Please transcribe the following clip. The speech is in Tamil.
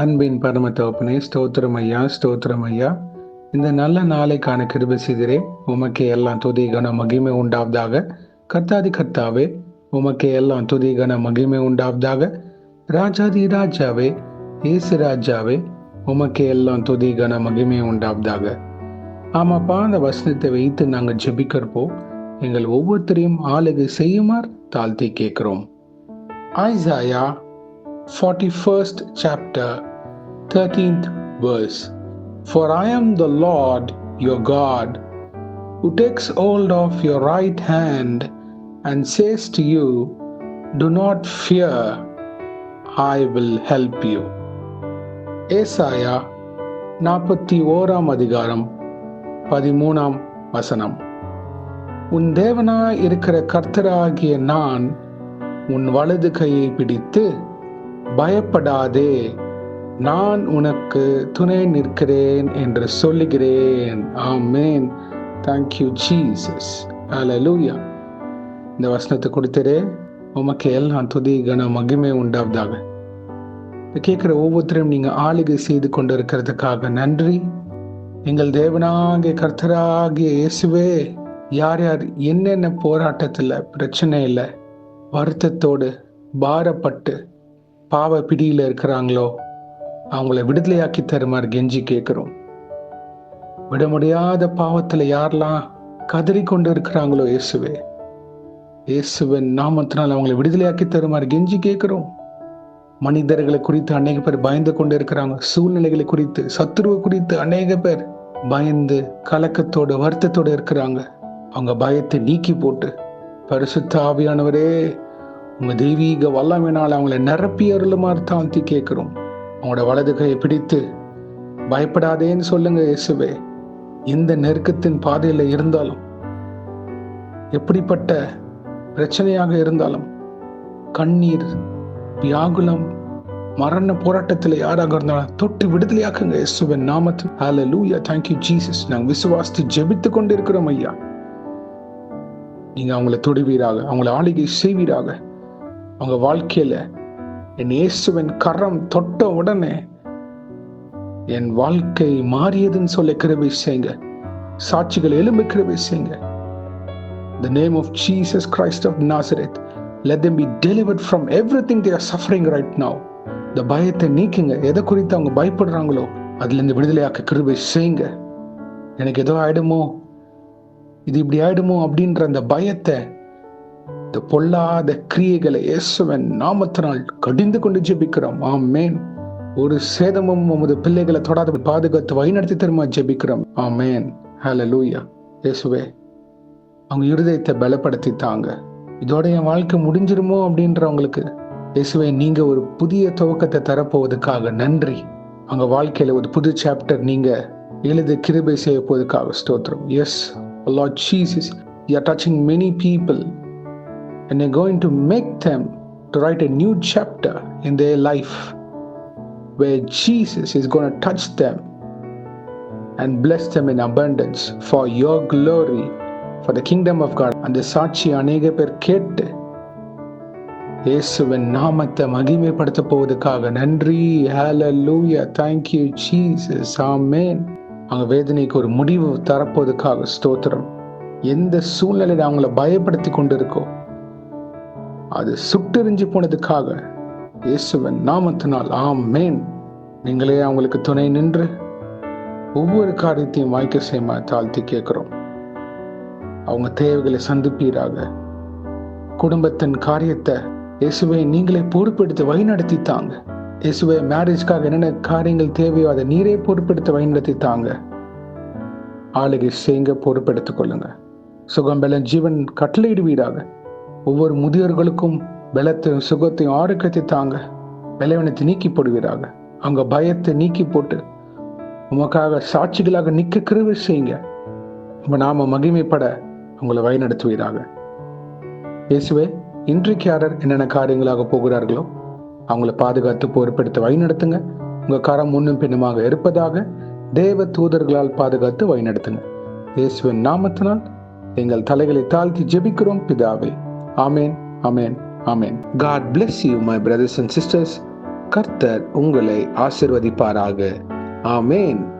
அன்பின் பரம தகப்பனே, ஸ்தோத்திரம் ஐயா, ஸ்தோத்திரம் ஐயா. இந்த நல்ல நாளைக்கான கிருபை செய்திரே. உமக்கே எல்லாம் துதி கன மகிமை உண்டாவதாக. கர்த்தாதி கர்த்தாவே, உமக்கே எல்லாம் துதி கன மகிமை உண்டாவதாக. ராஜாதி ராஜாவே, இயேசு ராஜாவே, உமக்கே எல்லாம் துதி கன மகிமை உண்டாவதாக. ஆமாப்பா, அந்த வசனத்தை வைத்து நாங்கள் ஜெபிக்கிறப்போ எங்கள் ஒவ்வொருத்தரையும் ஆளுகை செய்யுமாறு தாழ்த்தி கேட்கிறோம். Isaiah 41st chapter 13th verse. For I am the Lord your God, who takes hold of your right hand and says to you, do not fear, I will help you. ஏசாயா 41ஆம் அதிகாரம் 13ஆம் வசனம். உன் தேவனாய் இருக்கிற கர்த்தராகிய நான் உன் வலது கையை பிடித்து, பயப்படாதே, நான் உனக்கு துணை நிற்கிறேன் என்று சொல்லுகிறேன். ஆமென். Thank you Jesus. ஹல்லேலூயா. இந்த வசனத்தை கொடுத்தரே, உமக்கு எல்லாம் துதி கன மகிமை உண்டாவதாக. கேட்கிற ஒவ்வொருத்தரையும் நீங்க ஆளுகை செய்து கொண்டிருக்கிறதுக்காக நன்றி. எங்கள் தேவனாகிய கர்த்தராகிய இயேசுவே, யார் யார் என்னென்ன போராட்டத்துல, பிரச்சனையில, வருத்தத்தோடு, பாரப்பட்டு, பாவ பிடியில இருக்கிறாங்களோ அவங்கள விடுதலையாக்கி தருமாறு கெஞ்சி கேட்கிறோம். விட முடியாத பாவத்துல யாரெல்லாம் கதறி கொண்டு இருக்கிறாங்களோ இயேசுவே, இயேசுவின் நாமத்தினால் அவங்களை விடுதலையாக்கி தருமாறு கெஞ்சி கேட்கிறோம். மனிதர்களை குறித்து அநேக பேர் பயந்து கொண்டு இருக்கிறாங்க. சூழ்நிலைகளை குறித்து, சத்துருவை குறித்து அநேக பேர் பயந்து கலக்கத்தோடு, வருத்தத்தோடு இருக்கிறாங்க. அவங்க பயத்தை நீக்கி போட்டு, பரிசுத்த ஆவியானவரே, உங்க தெய்வீக வல்லமையினால் அவங்களை நிரப்பி அருளுமாறு தாழ்த்தி கேட்கிறோம். அவங்களோட வலது கையை பிடித்து பயப்படாதேன்னு சொல்லுங்க இயேசுவே. எந்த நெருக்கத்தின் பாதையில இருந்தாலும், எப்படிப்பட்ட பிரச்சனையாக இருந்தாலும், கண்ணீர், வியாகுலம், மரண போராட்டத்தில் யாராக இருந்தாலும் தொட்டு விடுதலையாக்குங்க இயேசுவின் நாமத்தில். ஹல்லேலூயா. Thank you Jesus. நாங்கள் விசுவாசித்து ஜெபித்து கொண்டு இருக்கிறோம் ஐயா. நீங்க அவங்களை தொடுவீராக, அவங்களை ஆளுகை செய்வீராக. அவங்க வாழ்க்கையில என் இயேசுவின் கரம் தொட்ட உடனே என் வாழ்க்கை மாறியதுன்னு சொல்ல கிருபை செய்யுங்க. சாட்சிகள் எழும்ப கிருபை செய்யுங்க. The name of Jesus Christ of Nazareth, let them be delivered from everything they are suffering right now. இந்த பயத்தை நீக்குங்க. எதை குறித்து அவங்க பயப்படுறாங்களோ அதுல இருந்து விடுதலையாக்க கிருபை செய்யுங்க. எனக்கு ஏதோ ஆயிடுமோ, இது இப்படி ஆயிடுமோ அப்படின்ற அந்த பயத்தை, இந்த பொல்லாத கிரியைகளை இயேசுவின் நாமத்தினால் கடிந்து கொண்டு ஜெபிக்கிறோம். ஆமென். ஒரு சேதமும் உமது பிள்ளைகளை தொடாத பாதுகாத்து வழிநடத்தி தருமா ஜெபிக்கிறோம். ஆமென். ஹல்லேலூயா. இயேசுவே, அவங்க இருதயத்தை பலப்படுத்தி தாங்க. இதோட என் வாழ்க்கை முடிஞ்சிருமோ அப்படின்றவங்களுக்கு இயேசுவே, நீங்க ஒரு புதிய துவக்கத்தை தரப்போவதுக்காக நன்றி. அவங்க வாழ்க்கையில ஒரு புது சாப்டர் நீங்க எழுத கிருபை செய்ய போவதுக்காக ஸ்தோத்திரம். Yes Lord Jesus, you are touching many people and you're going to make them to write a new chapter in their life where Jesus is going to touch them and bless them in abundance for your glory, for the kingdom of God. And the சாட்சி அநேக பேர் கேட்டு இயேசுவின் நாமத்தை மகிமைப்படுத்த போவதுக்காக நன்றி. ஹல்லேலூயா. Thank you Jesus. ஆமென். அவங்க வேதனைக்கு ஒரு முடிவு தரப்போவதுக்காக ஸ்தோத்திரம். எந்த சூழ்நிலையில அவங்கள பயப்படுத்தி கொண்டு இருக்கோ அது சுட்டெரிஞ்சு போனதுக்காக இயேசுவின் நாமத்தினால் ஆமென். நீங்களே அவங்களுக்கு துணை நின்று ஒவ்வொரு காரியத்தையும் வாய்க்க செய்ய தாழ்த்தி கேட்கிறோம். அவங்க தேவைகளை சந்திப்பீராக. குடும்பத்தின் காரியத்தை இயேசுவை நீங்களே பொறுப்பெடுத்து வழிநடத்தி தாங்க. இயேசுவே, மேரேஜ்காக என்னென்ன காரியங்கள் தேவையோ அதை நீரே பொறுப்பெடுத்து வழிநடத்தி தாங்க. ஆளுகை செய்யுங்க, பொறுப்பெடுத்துக் கொள்ளுங்க. சுகம் பலம் ஜீவன் கட்டளையிடுவீராக. ஒவ்வொரு முதியோர்களுக்கும் பலத்தையும் சுகத்தையும் ஆரோக்கியத்தை தாங்க. பலவீனத்தை நீக்கி போடுவீராக. அவங்க பயத்தை நீக்கி போட்டு உமக்காக சாட்சிகளாக நிக்க கிருபை செய்யுங்க. உங்க நாம மகிமைப்பட உங்களை வழிநடத்துவீராக. இயேசுவே, இன்றைக்கு யாரர் என்னென்ன காரியங்களாக போகிறார்களோ அவங்களை பாதுகாத்து பொறுப்பெடுத்து வழிநடத்துங்க. உங்க கரம் முன்னும் பின்னுமாக இருப்பதாக தேவ தூதர்களால் பாதுகாத்து வழிநடத்துங்க. இயேசுவின் நாமத்தினால் எங்கள் தலைகளை தாழ்த்தி ஜெபிக்கிறோம் பிதாவே. ஆமென், ஆமென், ஆமென். God bless you, my brothers and sisters. கர்த்தர் உங்களை ஆசிர்வதிப்பாராக. ஆமேன்.